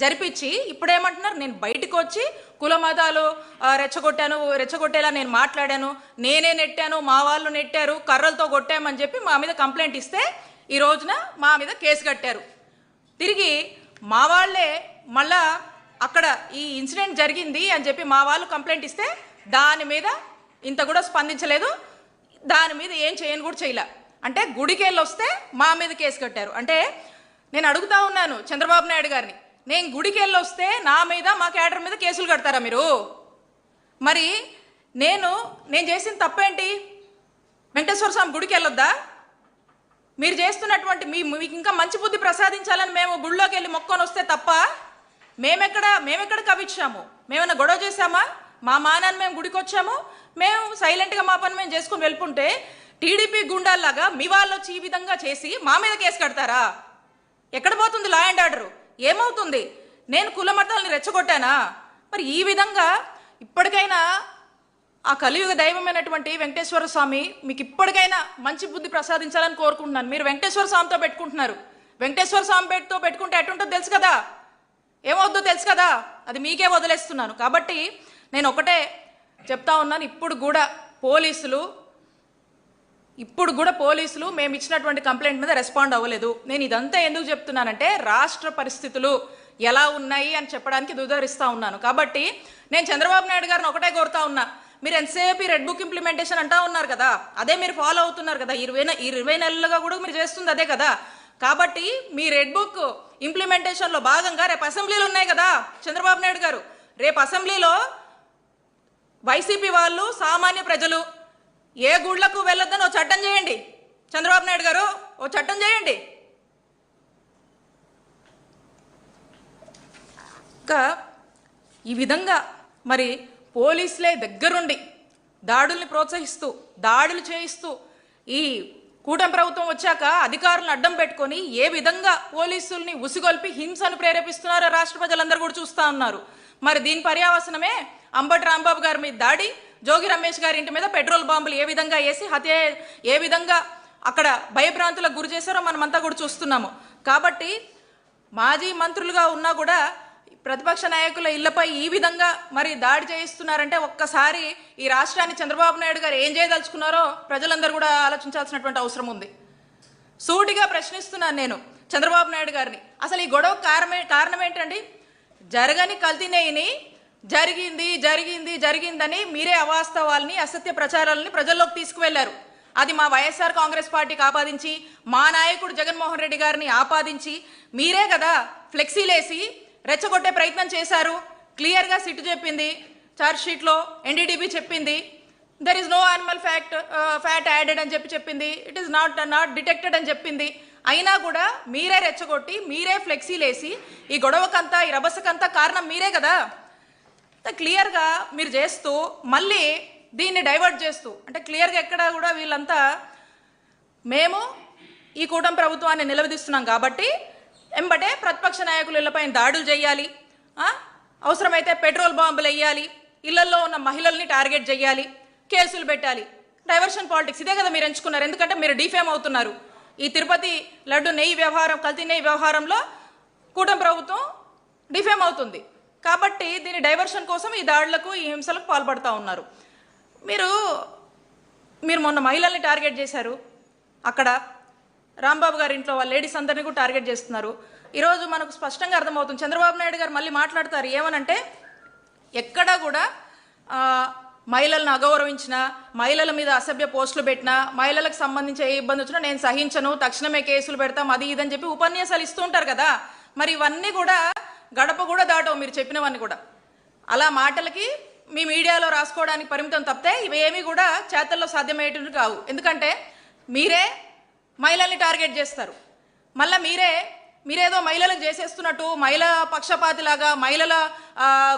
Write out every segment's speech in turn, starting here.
జరిపించి ఇప్పుడు ఏమంటున్నారు, నేను బయటకు వచ్చి కుల మతాలు రెచ్చగొట్టేలా నేను మాట్లాడాను, నేనే నెట్టాను, మా వాళ్ళు నెట్టారు, కర్రలతో కొట్టామని చెప్పి మా మీద కంప్లైంట్ ఇస్తే ఈ రోజున మా మీద కేసు కట్టారు. తిరిగి మా వాళ్ళే మళ్ళా అక్కడ ఈ ఇన్సిడెంట్ జరిగింది అని చెప్పి మా వాళ్ళు కంప్లైంట్ ఇస్తే దాని మీద ఇంత కూడా స్పందించలేదు, దాని మీద ఏం చేయని కూడా చేయలే. అంటే గుడికి వెళ్ళి వస్తే మా మీద కేసు కట్టారు. అంటే నేను అడుగుతా ఉన్నాను చంద్రబాబు నాయుడు గారిని, నేను గుడికి వెళ్ళి వస్తే నా మీద మా క్యాడర్ మీద కేసులు కడతారా మీరు? మరి నేను చేసిన తప్పేంటి? వెంకటేశ్వర స్వామి గుడికి వెళ్ళొద్దా? మీరు చేస్తున్నటువంటి మీకు ఇంకా మంచి బుద్ధి ప్రసాదించాలని మేము గుళ్ళోకి వెళ్ళి మొక్కొని వస్తే తప్ప మేమెక్కడ కవిచ్చాము? మేమన్నా గొడవ చేశామా? మా మానాన్ని మేము గుడికి వచ్చాము, మేము సైలెంట్గా మా పని మేము చేసుకుని వెళ్ళుకుంటే టీడీపీ గుండాల్లాగా మీ వాళ్ళు వచ్చి ఈ విధంగా చేసి మా మీద కేసు కడతారా? ఎక్కడ పోతుంది లా అండ్ ఆర్డర్? ఏమవుతుంది? నేను కుల మతాలని రెచ్చగొట్టానా? మరి ఈ విధంగా ఇప్పటికైనా ఆ కలియుగ దైవమైనటువంటి వెంకటేశ్వర స్వామి మీకు ఇప్పటికైనా మంచి బుద్ధి ప్రసాదించాలని కోరుకుంటున్నాను. మీరు వెంకటేశ్వర స్వామితో పెట్టుకుంటున్నారు, వెంకటేశ్వర స్వామి పెట్టుకుంటే ఎటుంటుందో తెలుసు కదా, ఏమవుద్దో తెలుసు కదా, అది మీకే వదిలేస్తున్నాను. కాబట్టి నేను ఒకటే చెప్తా ఉన్నాను, ఇప్పుడు కూడా పోలీసులు మేము ఇచ్చినటువంటి కంప్లైంట్ మీద రెస్పాండ్ అవ్వలేదు. నేను ఇదంతా ఎందుకు చెప్తున్నానంటే రాష్ట్ర పరిస్థితులు ఎలా ఉన్నాయి అని చెప్పడానికి దుదరిస్తూ ఉన్నాను. కాబట్టి నేను చంద్రబాబు నాయుడు గారిని ఒకటే కోరుతా ఉన్నా, మీరు ఎంతసేపు రెడ్ బుక్ ఇంప్లిమెంటేషన్ అంటా ఉన్నారు కదా, అదే మీరు ఫాలో అవుతున్నారు కదా, 20 నెలలుగా కూడా మీరు చేస్తుంది అదే కదా. కాబట్టి మీ రెడ్ బుక్ ఇంప్లిమెంటేషన్లో భాగంగా రేపు అసెంబ్లీలు ఉన్నాయి కదా చంద్రబాబు నాయుడు గారు, రేపు అసెంబ్లీలో వైసీపీ వాళ్ళు సామాన్య ప్రజలు ఏ గుళ్లకు వెళ్ళొద్దని ఓ చట్టం చేయండి చంద్రబాబు నాయుడు గారు, ఓ చట్టం చేయండి. ఇంకా ఈ విధంగా మరి పోలీసులే దగ్గరుండి దాడుల్ని ప్రోత్సహిస్తూ దాడులు చేయిస్తూ ఈ కూటమి ప్రభుత్వం వచ్చాక అధికారులను అడ్డం పెట్టుకొని ఏ విధంగా పోలీసుల్ని ఉసిగొల్పి హింసను ప్రేరేపిస్తున్నారో రాష్ట్ర ప్రజలందరూ కూడా చూస్తూ ఉన్నారు. మరి దీని పర్యావసనమే అంబటి రాంబాబు గారి మీద దాడి, జోగి రమేష్ గారి ఇంటి మీద పెట్రోల్ బాంబులు ఏ విధంగా వేసి ఏ విధంగా అక్కడ భయభ్రాంతులకు గురి చేశారో మనమంతా కూడా చూస్తున్నాము. కాబట్టి మాజీ మంత్రులుగా ఉన్నా కూడా ప్రతిపక్ష నాయకుల ఇళ్లపై ఈ విధంగా మరి దాడి చేయిస్తున్నారంటే ఒక్కసారి ఈ రాష్ట్రాన్ని చంద్రబాబు నాయుడు గారు ఏం చేయదలుచుకున్నారో ప్రజలందరూ కూడా ఆలోచించాల్సినటువంటి అవసరం ఉంది. సూటిగా ప్రశ్నిస్తున్నాను నేను చంద్రబాబు నాయుడు గారిని, అసలు ఈ గొడవ కారణం ఏంటండి? జరగని కల్తీనేయిని జరిగిందని మీరే అవాస్తవాల్ని అసత్య ప్రచారాలని ప్రజల్లోకి తీసుకువెళ్లారు. అది మా వైఎస్ఆర్ కాంగ్రెస్ పార్టీకి ఆపాదించి మా నాయకుడు జగన్మోహన్ రెడ్డి గారిని ఆపాదించి మీరే కదా ఫ్లెక్సీలేసి రెచ్చగొట్టే ప్రయత్నం చేశారు. క్లియర్గా సిట్ చెప్పింది, ఛార్జ్ షీట్లో ఎన్డీడీబీ చెప్పింది, there is no animal fat added అని చెప్పింది, ఇట్ ఈస్ నాట్ డిటెక్టెడ్ అని చెప్పింది. అయినా కూడా మీరే రెచ్చగొట్టి మీరే ఫ్లెక్సీలేసి ఈ గొడవకంతా ఈ రభసకంతా కారణం మీరే కదా. క్లియర్గా మీరు చేస్తూ మళ్ళీ దీన్ని డైవర్ట్ చేస్తూ, అంటే క్లియర్గా ఎక్కడ కూడా వీళ్ళంతా మేము ఈ కూటమి ప్రభుత్వాన్ని నిలదీస్తున్నాం కాబట్టి ఎంబటే ప్రతిపక్ష నాయకుల ఇళ్లపై దాడులు చేయాలి, అవసరమైతే పెట్రోల్ బాంబులు వేయాలి, ఇళ్లల్లో ఉన్న మహిళల్ని టార్గెట్ చేయాలి, కేసులు పెట్టాలి. డైవర్షన్ పాలిటిక్స్ ఇదే కదా మీరు ఎంచుకున్నారు. ఎందుకంటే మీరు డిఫేమ్ అవుతున్నారు. ఈ తిరుపతి లడ్డు నెయ్యి వ్యవహారం, కల్తీ నెయ్యి వ్యవహారంలో కూటమి ప్రభుత్వం డిఫేమ్ అవుతుంది. కాబట్టి దీని డైవర్షన్ కోసం ఈ దాడులకు ఈ హింసలకు పాల్పడుతూ ఉన్నారు. మీరు మొన్న మహిళల్ని టార్గెట్ చేశారు, అక్కడ రాంబాబు గారి ఇంట్లో వాళ్ళ లేడీస్ అందరినీ కూడా టార్గెట్ చేస్తున్నారు. ఈరోజు మనకు స్పష్టంగా అర్థమవుతుంది. చంద్రబాబు నాయుడు గారు మళ్ళీ మాట్లాడతారు ఏమనంటే, ఎక్కడా కూడా మహిళలను అగౌరవించినా, మహిళల మీద అసభ్య పోస్టులు పెట్టినా, మహిళలకు సంబంధించి ఏ ఇబ్బంది వచ్చినా నేను సహించను, తక్షణమే కేసులు పెడతాం, అది ఇదని చెప్పి ఉపన్యాసాలు ఇస్తూ ఉంటారు కదా. మరి ఇవన్నీ కూడా గడప కూడా దాటవు మీరు చెప్పినవన్నీ కూడా. అలా మాటలకి మీ మీడియాలో రాసుకోవడానికి పరిమితం తప్పితే ఇవేమీ కూడా చేతల్లో సాధ్యమయ్యేటివి కావు. ఎందుకంటే మీరే మహిళల్ని టార్గెట్ చేస్తారు, మళ్ళీ మీరేదో మహిళలకు చేసేస్తున్నట్టు, మహిళా పక్షపాతిలాగా మహిళల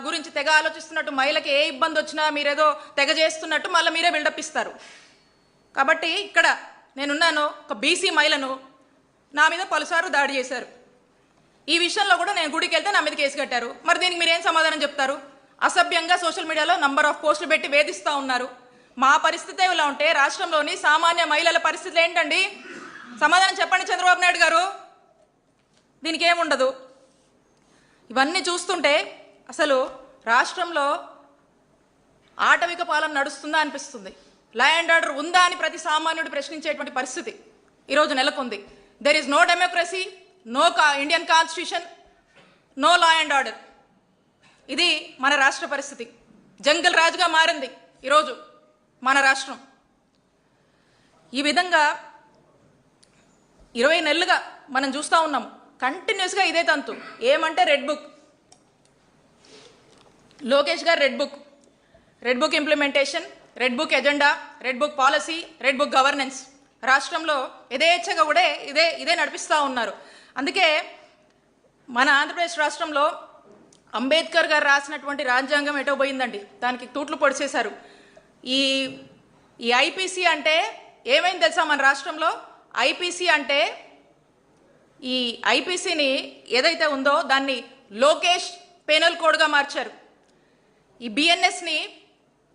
గురించి తెగ ఆలోచిస్తున్నట్టు, మహిళకి ఏ ఇబ్బంది వచ్చినా మీరేదో తెగ చేస్తున్నట్టు మళ్ళీ మీరే బిల్డప్ ఇస్తారు. కాబట్టి ఇక్కడ నేనున్నాను, ఒక బీసీ మహిళను నా మీద పలుసార్లు దాడి చేశారు. ఈ విషయంలో కూడా నేను గుడికి వెళ్తే నా మీద కేసు కట్టారు. మరి దీనికి మీరేం సమాధానం చెప్తారు? అసభ్యంగా సోషల్ మీడియాలో నంబర్ ఆఫ్ పోస్టులు పెట్టి వేధిస్తూ ఉన్నారు. మా పరిస్థితి ఇలా ఉంటే రాష్ట్రంలోని సామాన్య మహిళల పరిస్థితులు ఏంటండి? సమాధానం చెప్పండి చంద్రబాబు నాయుడు గారు. దీనికి ఏముండదు. ఇవన్నీ చూస్తుంటే అసలు రాష్ట్రంలో ఆటవిక పాలన నడుస్తుందా అనిపిస్తుంది. లా అండ్ ఆర్డర్ ఉందా అని ప్రతి సామాన్యుడు ప్రశ్నించేటువంటి పరిస్థితి ఈరోజు నెలకొంది. There is no democracy, no Indian constitution, no law and order. ఇది మన రాష్ట్ర పరిస్థితి. జంగల్ రాజుగా మారింది ఈరోజు మన రాష్ట్రం. ఈ విధంగా 20 నెలలుగా మనం చూస్తూ ఉన్నాం. కంటిన్యూస్గా ఇదే తంతు. ఏమంటే రెడ్ బుక్, లోకేష్ గారు red book implementation, red book agenda, red book policy, red book governance. రాష్ట్రంలో యథేచ్ఛగా కూడా ఇదే నడిపిస్తూ ఉన్నారు. అందుకే మన ఆంధ్రప్రదేశ్ రాష్ట్రంలో అంబేద్కర్ గారు రాసినటువంటి రాజ్యాంగం ఎటో పోయిందండి. దానికి తూట్లు పొడిచేశారు. ఈ ఐపీసీ అంటే ఏమైంది తెలుసా? మన రాష్ట్రంలో ఐపీసీ అంటే ఈ ఐపీసీని ఏదైతే ఉందో దాన్ని లోకేష్ పెనల్ కోడ్గా మార్చారు. ఈ బిఎన్ఎస్ని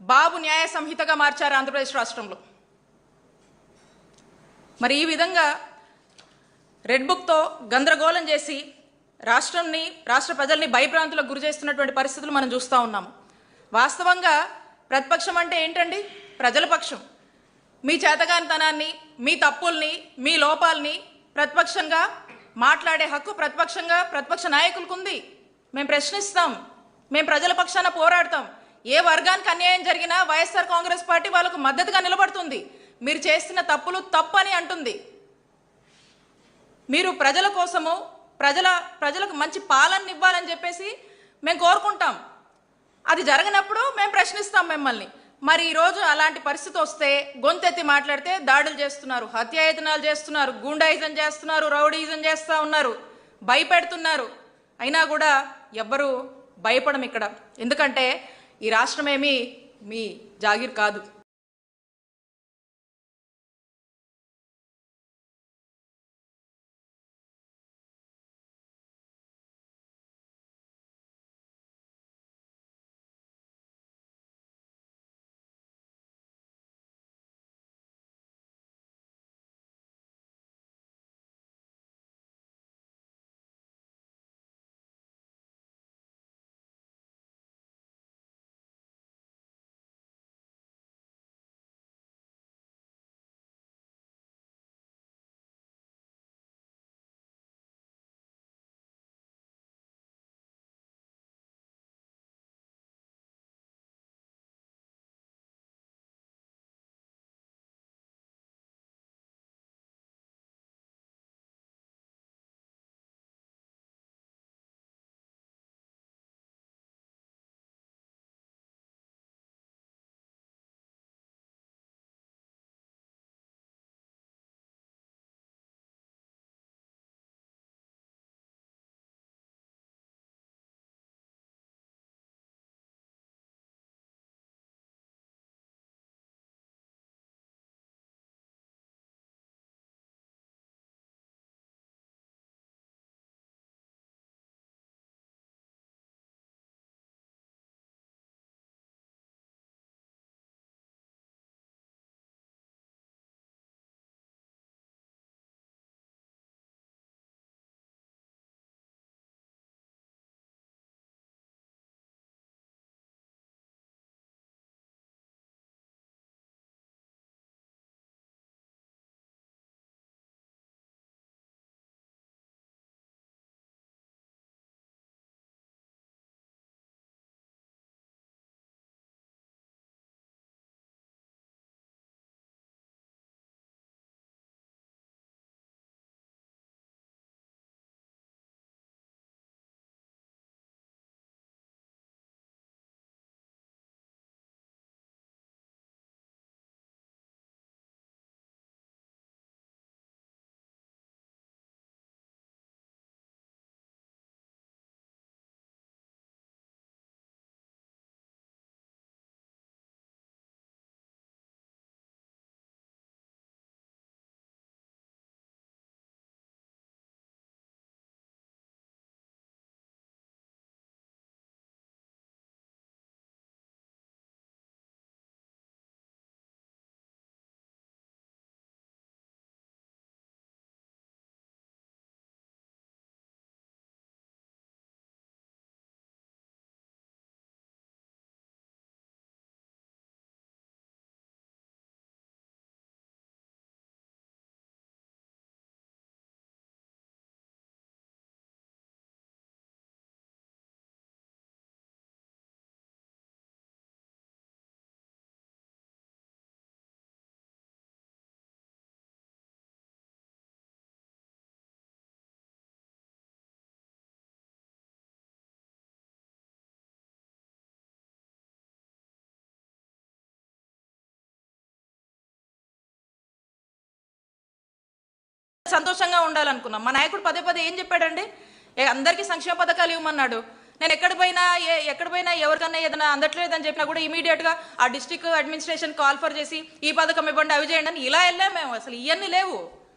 బాబు న్యాయ సంహితగా మార్చారు ఆంధ్రప్రదేశ్ రాష్ట్రంలో. మరి ఈ విధంగా రెడ్ బుక్తో గందరగోళం చేసి రాష్ట్ర ప్రజల్ని భయభ్రాంతులకు గురి చేస్తున్నటువంటి పరిస్థితులు మనం చూస్తూ ఉన్నాము. వాస్తవంగా ప్రతిపక్షం అంటే ఏంటండి? ప్రజల పక్షం. మీ చేతగానితనాన్ని, మీ తప్పుల్ని, మీ లోపాలని ప్రతిపక్షంగా మాట్లాడే హక్కు ప్రతిపక్ష నాయకులకు ఉంది. మేము ప్రశ్నిస్తాం, మేము ప్రజల పక్షాన పోరాడతాం. ఏ వర్గానికి అన్యాయం జరిగినా వైఎస్ఆర్ కాంగ్రెస్ పార్టీ వాళ్ళకు మద్దతుగా నిలబడుతుంది. మీరు చేస్తున్న తప్పులు తప్పని అంటుంది. మీరు ప్రజల కోసము ప్రజలకు మంచి పాలన ఇవ్వాలని చెప్పేసి మేము కోరుకుంటాం. అది జరగనప్పుడు మేము ప్రశ్నిస్తాం మిమ్మల్ని. మరి ఈరోజు అలాంటి పరిస్థితి వస్తే గొంతెత్తి మాట్లాడితే దాడులు చేస్తున్నారు, హత్యాయతనాలు చేస్తున్నారు, గూండాయిజం చేస్తున్నారు, రౌడీయిజం చేస్తూ ఉన్నారు, భయపెడుతున్నారు. అయినా కూడా ఎవ్వరూ భయపడం ఇక్కడ. ఎందుకంటే ఈ రాష్ట్రమేమీ మీ జాగీర్ కాదు. సంతోషంగా ఉండాలనుకున్నాం. మా నాయకుడు పదే పదే ఏం చెప్పాడండి, అందరికీ సంక్షేమ పథకాలు ఇవ్వమన్నాడు. నేను ఎక్కడ పోయినా ఎవరికన్నా ఏదైనా అందట్లేదని చెప్పినా కూడా ఇమీడియట్గా ఆ డిస్ట్రిక్ట్ అడ్మినిస్ట్రేషన్ కాల్ ఫర్ చేసి ఈ పథకం ఇవ్వండి, అవి చేయండి అని ఇలా వెళ్ళాం మేము. అసలు ఇవన్నీ లేవు.